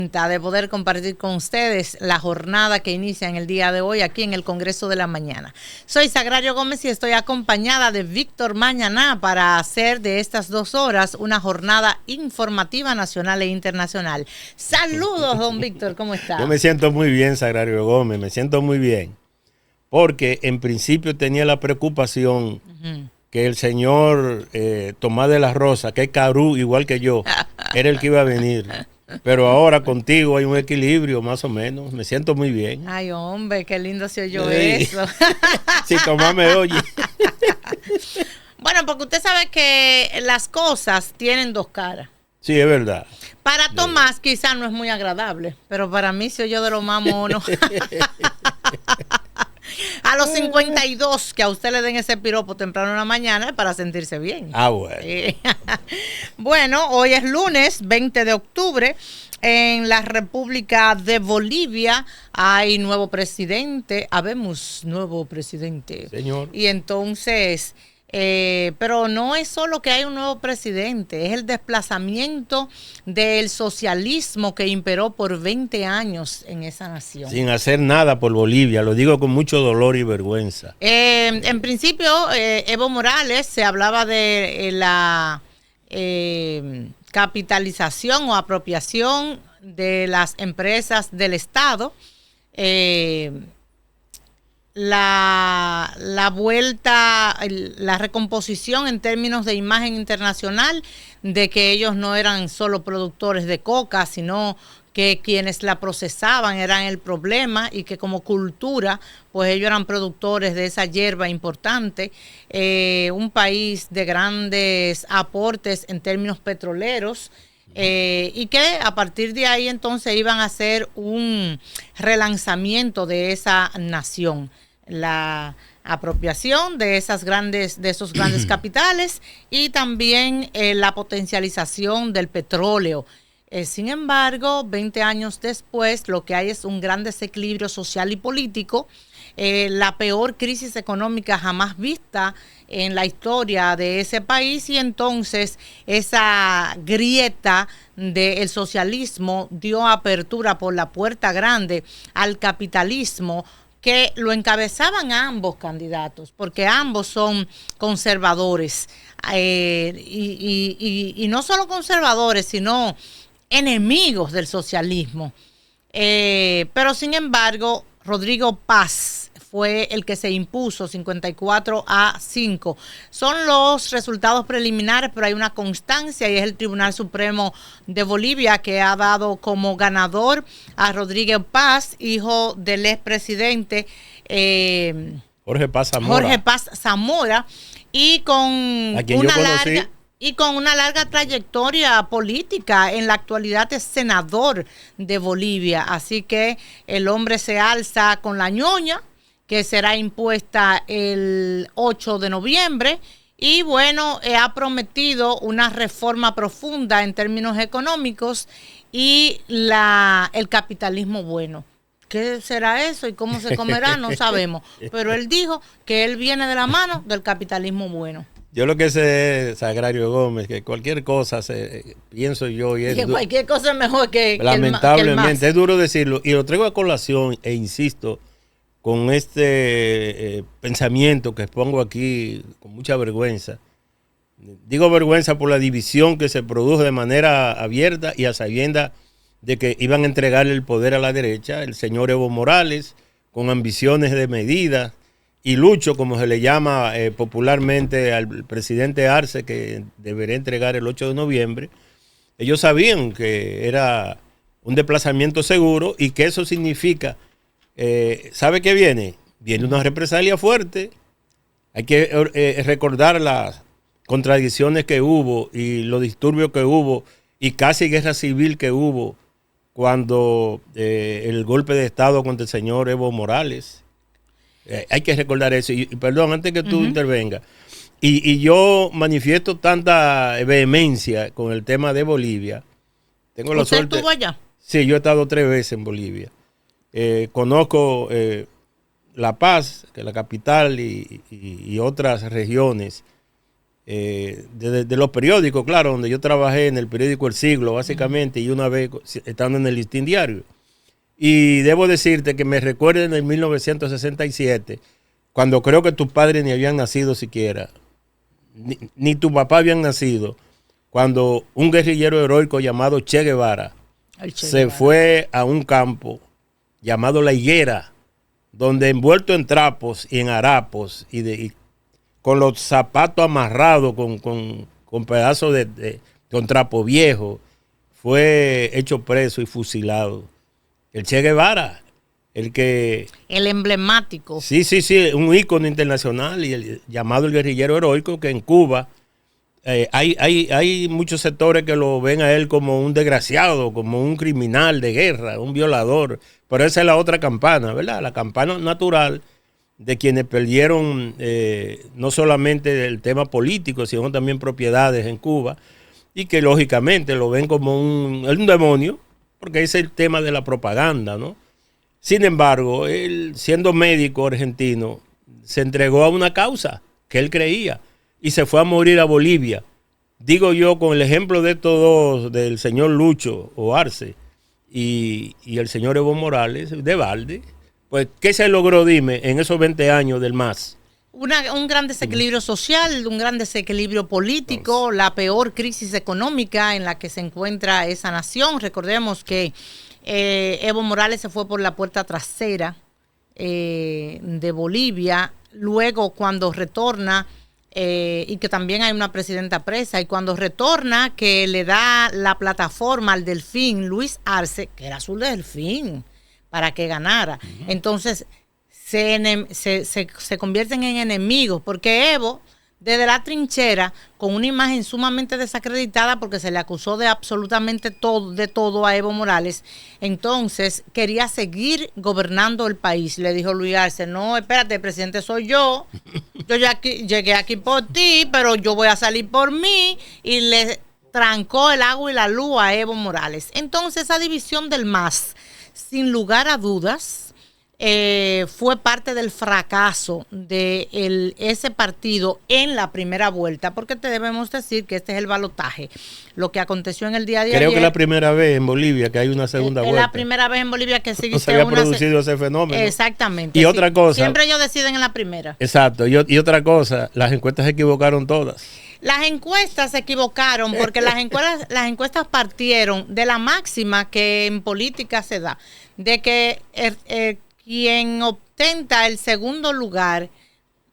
De poder compartir con ustedes la jornada que inicia en el día de hoy aquí en el Congreso de la Mañana. Soy Sagrario Gómez y estoy acompañada de Víctor Mañaná para hacer de estas 2 horas una jornada informativa nacional e internacional. Saludos, don Víctor, ¿cómo está? Yo me siento muy bien, Sagrario Gómez, me siento muy bien, porque en principio tenía la preocupación que el señor Tomás de la Rosa, que es Carú igual que yo, era el que iba a venir. Pero ahora contigo hay un equilibrio, más o menos. Me siento muy bien. Ay, hombre, qué lindo se oyó eso. Si Tomás me oye. Bueno, porque usted sabe que las cosas tienen 2 caras. Sí, es verdad. Para Tomás quizás no es muy agradable, pero para mí se oyó de lo más mono. A los 52 que a usted le den ese piropo temprano en la mañana es para sentirse bien. Ah, bueno. Bueno, hoy es lunes 20 de octubre. En la República de Bolivia hay nuevo presidente. Habemos nuevo presidente. Señor. Y entonces... pero no es solo que hay un nuevo presidente, es el desplazamiento del socialismo que imperó por 20 años en esa nación. Sin hacer nada por Bolivia, lo digo con mucho dolor y vergüenza. En principio, Evo Morales, se hablaba de la capitalización o apropiación de las empresas del Estado. La vuelta, la recomposición en términos de imagen internacional, de que ellos no eran solo productores de coca, sino que quienes la procesaban eran el problema y que como cultura, pues ellos eran productores de esa hierba importante. Un país de grandes aportes en términos petroleros. Y que a partir de ahí entonces iban a hacer un relanzamiento de esa nación, la apropiación de esos grandes capitales y también la potencialización del petróleo. Sin embargo, 20 años después, lo que hay es un gran desequilibrio social y político, la peor crisis económica jamás vista en la historia de ese país, y entonces esa grieta del socialismo dio apertura por la puerta grande al capitalismo, que lo encabezaban a ambos candidatos, porque ambos son conservadores, y no solo conservadores, sino enemigos del socialismo. Pero sin embargo, Rodrigo Paz fue el que se impuso 54-5. Son los resultados preliminares, pero hay una constancia y es el Tribunal Supremo de Bolivia que ha dado como ganador a Rodrigo Paz, hijo del expresidente Jorge Paz Zamora, y con una larga trayectoria política. En la actualidad es senador de Bolivia. Así que el hombre se alza con la ñoña, que será impuesta el 8 de noviembre. Y bueno, ha prometido una reforma profunda en términos económicos y el capitalismo bueno. ¿Qué será eso y cómo se comerá? No sabemos. Pero él dijo que él viene de la mano del capitalismo bueno. Yo lo que sé, Sagrario Gómez, que cualquier cosa, pienso yo, y que cualquier cosa es mejor que lamentablemente, que el es duro decirlo, y lo traigo a colación e insisto con este pensamiento que expongo aquí con mucha vergüenza. Digo vergüenza por la división que se produjo de manera abierta y a sabiendas de que iban a entregarle el poder a la derecha, el señor Evo Morales, con ambiciones de medida, y Lucho, como se le llama popularmente al presidente Arce, que debería entregar el 8 de noviembre. Ellos sabían que era un desplazamiento seguro y que eso significa, ¿sabe qué viene? Viene una represalia fuerte. Hay que recordar las contradicciones que hubo y los disturbios que hubo y casi guerra civil que hubo cuando el golpe de Estado contra el señor Evo Morales. Hay que recordar eso. Y perdón, antes que tú intervengas. Y yo manifiesto tanta vehemencia con el tema de Bolivia. Tengo la suerte. ¿Usted estuvo allá? Sí, yo he estado 3 veces en Bolivia. Conozco La Paz, que es la capital, y otras regiones de los periódicos, claro, donde yo trabajé en el periódico El Siglo, básicamente, y una vez estando en el Listín Diario. Y debo decirte que me recuerdo en el 1967, cuando creo que tus padres ni habían nacido siquiera, ni tu papá habían nacido, cuando un guerrillero heroico llamado Che Guevara se fue a un campo llamado La Higuera, donde envuelto en trapos y en harapos y con los zapatos amarrados con pedazos con trapo viejo, fue hecho preso y fusilado. El Che Guevara, el emblemático. Sí, un ícono internacional y llamado el guerrillero heroico, que en Cuba hay muchos sectores que lo ven a él como un desgraciado, como un criminal de guerra, un violador. Pero esa es la otra campana, ¿verdad? La campana natural de quienes perdieron no solamente el tema político, sino también propiedades en Cuba, y que lógicamente lo ven como un demonio, porque ese es el tema de la propaganda, ¿no? Sin embargo, él, siendo médico argentino, se entregó a una causa que él creía y se fue a morir a Bolivia. Digo yo, con el ejemplo de estos dos, del señor Lucho o Arce y el señor Evo Morales, de balde, pues, ¿qué se logró, dime, en esos 20 años del MAS? Un gran desequilibrio social, un gran desequilibrio político, la peor crisis económica en la que se encuentra esa nación. Recordemos que Evo Morales se fue por la puerta trasera de Bolivia. Luego, cuando retorna, y que también hay una presidenta presa, y cuando retorna, que le da la plataforma al delfín Luis Arce, que era su delfín, para que ganara. Entonces se convierten en enemigos, porque Evo, desde la trinchera, con una imagen sumamente desacreditada, porque se le acusó de absolutamente todo a Evo Morales, entonces quería seguir gobernando el país. Le dijo Luis Arce: no, espérate, el presidente soy yo ya llegué aquí por ti, pero yo voy a salir por mí, y le trancó el agua y la luz a Evo Morales. Entonces, esa división del MAS, sin lugar a dudas, fue parte del fracaso de ese partido en la primera vuelta, porque te debemos decir que este es el balotaje. Lo que aconteció en el día de ayer. Creo que es la primera vez en Bolivia que hay una segunda vuelta. Es la primera vez en Bolivia que no se había producido ese fenómeno. Exactamente. Y otra cosa. Siempre ellos deciden en la primera. Exacto. Y otra cosa, las encuestas se equivocaron todas. Las encuestas se equivocaron porque las encuestas partieron de la máxima que en política se da, de que quien obtenta el segundo lugar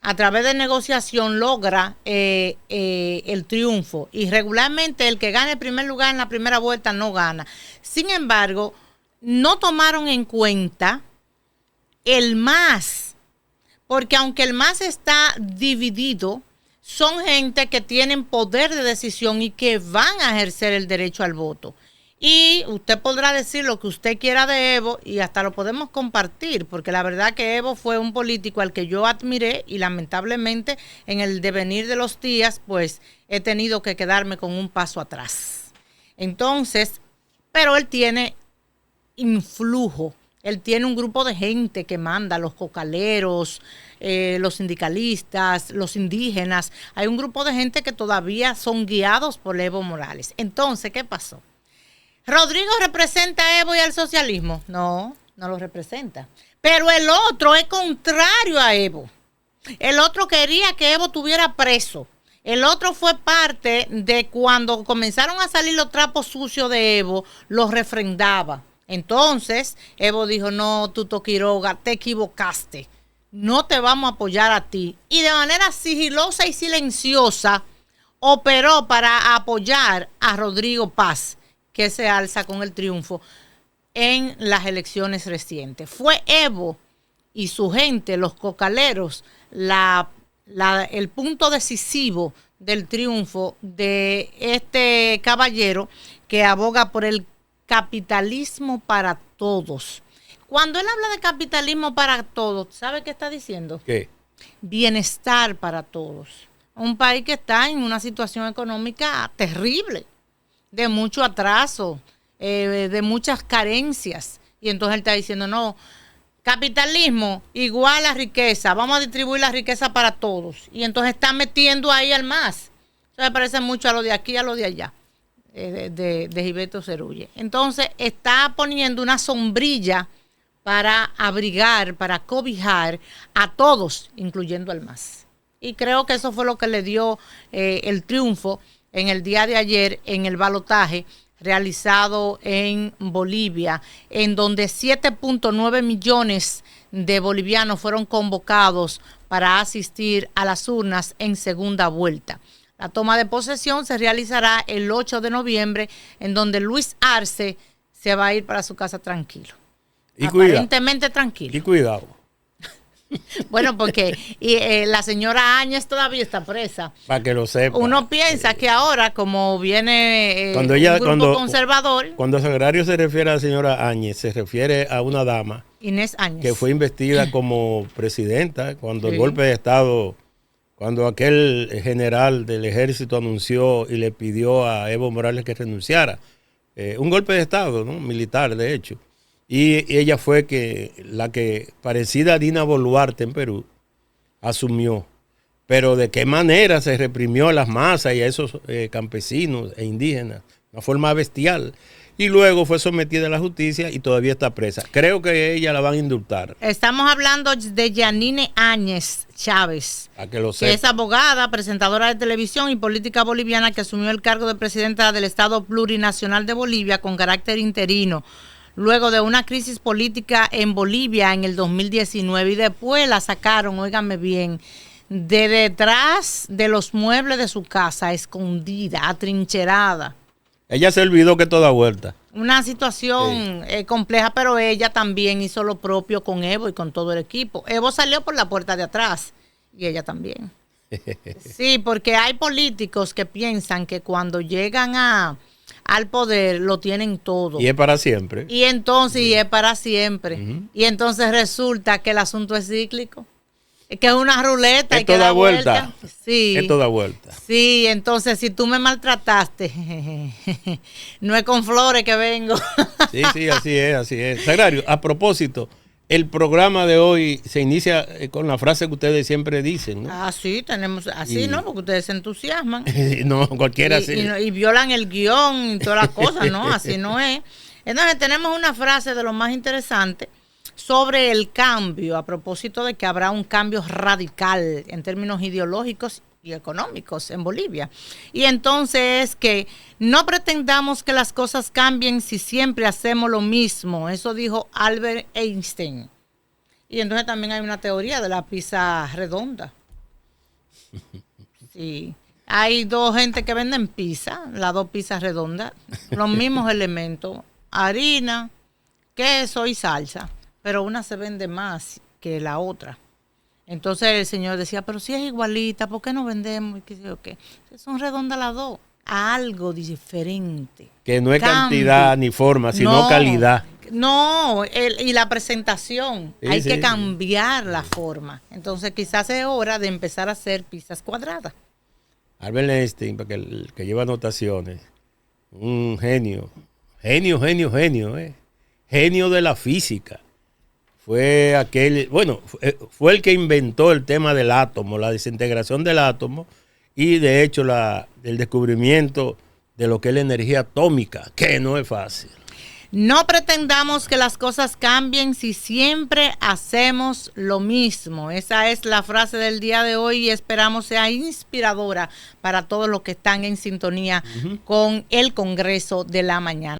a través de negociación logra el triunfo, y regularmente el que gana el primer lugar en la primera vuelta no gana. Sin embargo, no tomaron en cuenta el MAS, porque aunque el MAS está dividido, son gente que tienen poder de decisión y que van a ejercer el derecho al voto. Y usted podrá decir lo que usted quiera de Evo, y hasta lo podemos compartir, porque la verdad que Evo fue un político al que yo admiré, y lamentablemente en el devenir de los días pues he tenido que quedarme con un paso atrás. Entonces, pero él tiene influjo, él tiene un grupo de gente que manda, los cocaleros, los sindicalistas, los indígenas. Hay un grupo de gente que todavía son guiados por Evo Morales. Entonces, ¿qué pasó? ¿Rodrigo representa a Evo y al socialismo? No, no lo representa. Pero el otro es contrario a Evo. El otro quería que Evo estuviera preso. El otro fue parte de cuando comenzaron a salir los trapos sucios de Evo, los refrendaba. Entonces, Evo dijo: no, Tuto Quiroga, te equivocaste. No te vamos a apoyar a ti. Y de manera sigilosa y silenciosa operó para apoyar a Rodrigo Paz, que se alza con el triunfo en las elecciones recientes. Fue Evo y su gente, los cocaleros, el punto decisivo del triunfo de este caballero que aboga por el capitalismo para todos. Cuando él habla de capitalismo para todos, ¿sabe qué está diciendo? ¿Qué? Bienestar para todos. Un país que está en una situación económica terrible, de mucho atraso, de muchas carencias. Y entonces él está diciendo: no, capitalismo igual a riqueza, vamos a distribuir la riqueza para todos. Y entonces está metiendo ahí al MAS. Eso me parece mucho a lo de aquí, a lo de allá, de Gilberto Cerulle. Entonces, está poniendo una sombrilla para abrigar, para cobijar a todos, incluyendo al MAS. Y creo que eso fue lo que le dio el triunfo en el día de ayer en el balotaje realizado en Bolivia, en donde 7.9 millones de bolivianos fueron convocados para asistir a las urnas en segunda vuelta. La toma de posesión se realizará el 8 de noviembre, en donde Luis Arce se va a ir para su casa tranquilo. Y aparentemente tranquilo. Y cuidado. Bueno, porque la señora Áñez todavía está presa. Para que lo sepa. Uno piensa que ahora, como viene un grupo conservador... Cuando Sagrario se refiere a la señora Áñez, se refiere a una dama... Inés Áñez. Que fue investida como presidenta cuando el golpe de Estado... Cuando aquel general del ejército anunció y le pidió a Evo Morales que renunciara. Un golpe de Estado, ¿no? Militar, de hecho. Y ella fue la que, parecida a Dina Boluarte en Perú, asumió. Pero de qué manera se reprimió a las masas y a esos campesinos e indígenas. Una forma bestial. Y luego fue sometida a la justicia y todavía está presa. Creo que ella la van a indultar. Estamos hablando de Yanine Áñez Chávez, que es abogada, presentadora de televisión y política boliviana, que asumió el cargo de presidenta del Estado Plurinacional de Bolivia con carácter interino, luego de una crisis política en Bolivia en el 2019. Y después la sacaron, óigame bien, de detrás de los muebles de su casa, escondida, atrincherada. Ella se olvidó que toda vuelta. Una situación compleja, pero ella también hizo lo propio con Evo y con todo el equipo. Evo salió por la puerta de atrás y ella también. Sí, porque hay políticos que piensan que cuando llegan al poder lo tienen todo. Y es para siempre. Y entonces, y es para siempre. Y entonces resulta que el asunto es cíclico. Que es una ruleta y que da vuelta. Sí. Es toda vuelta. Sí, entonces si tú me maltrataste, no es con flores que vengo. Sí, así es. Sagrario, a propósito, el programa de hoy se inicia con la frase que ustedes siempre dicen, ¿no? Ah, sí, tenemos, así, ¿no? Porque ustedes se entusiasman. No, cualquiera sí. Y violan el guión y todas las cosas, ¿no? Así no es. Entonces tenemos una frase de lo más interesante sobre el cambio, a propósito de que habrá un cambio radical en términos ideológicos y económicos en Bolivia. Y entonces es que no pretendamos que las cosas cambien si siempre hacemos lo mismo. Eso dijo Albert Einstein. Y entonces también hay una teoría de la pizza redonda. Sí. Hay dos gente que venden pizza, las dos pizzas redondas, los mismos elementos, harina, queso y salsa. Pero una se vende más que la otra. Entonces el señor decía, pero si es igualita, ¿por qué no vendemos? Son redondas las dos. Algo diferente. Que no es cantidad ni forma, sino calidad. No, y la presentación. Hay que cambiar la forma. Entonces quizás es hora de empezar a hacer pizzas cuadradas. Albert Einstein, el que lleva anotaciones, un genio. Genio de la física. Fue fue el que inventó el tema del átomo, la desintegración del átomo y de hecho el descubrimiento de lo que es la energía atómica, que no es fácil. No pretendamos que las cosas cambien si siempre hacemos lo mismo. Esa es la frase del día de hoy y esperamos sea inspiradora para todos los que están en sintonía con el Congreso de la Mañana.